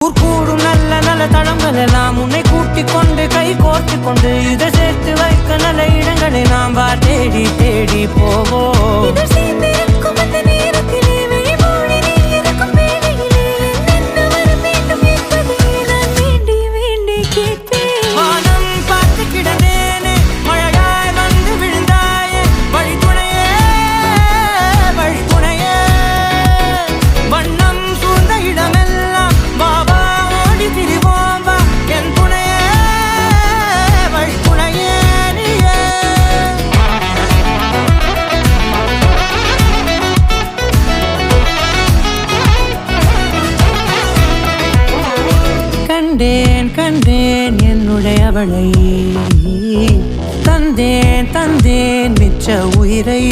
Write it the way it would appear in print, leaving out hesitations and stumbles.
கூடும் நல்ல நல்ல தளங்கள் எல்லாம் உன்னை கூட்டிக் கொண்டு கை கோர்த்து கொண்டு இதை சேர்த்து வைக்க நல்ல இடங்களை நாம் தேடி தேடி போவோம். கண்டேன் கண்டேன் என்னுடையவளை, தந்தேன் தந்தேன் மிச்ச உயிரை.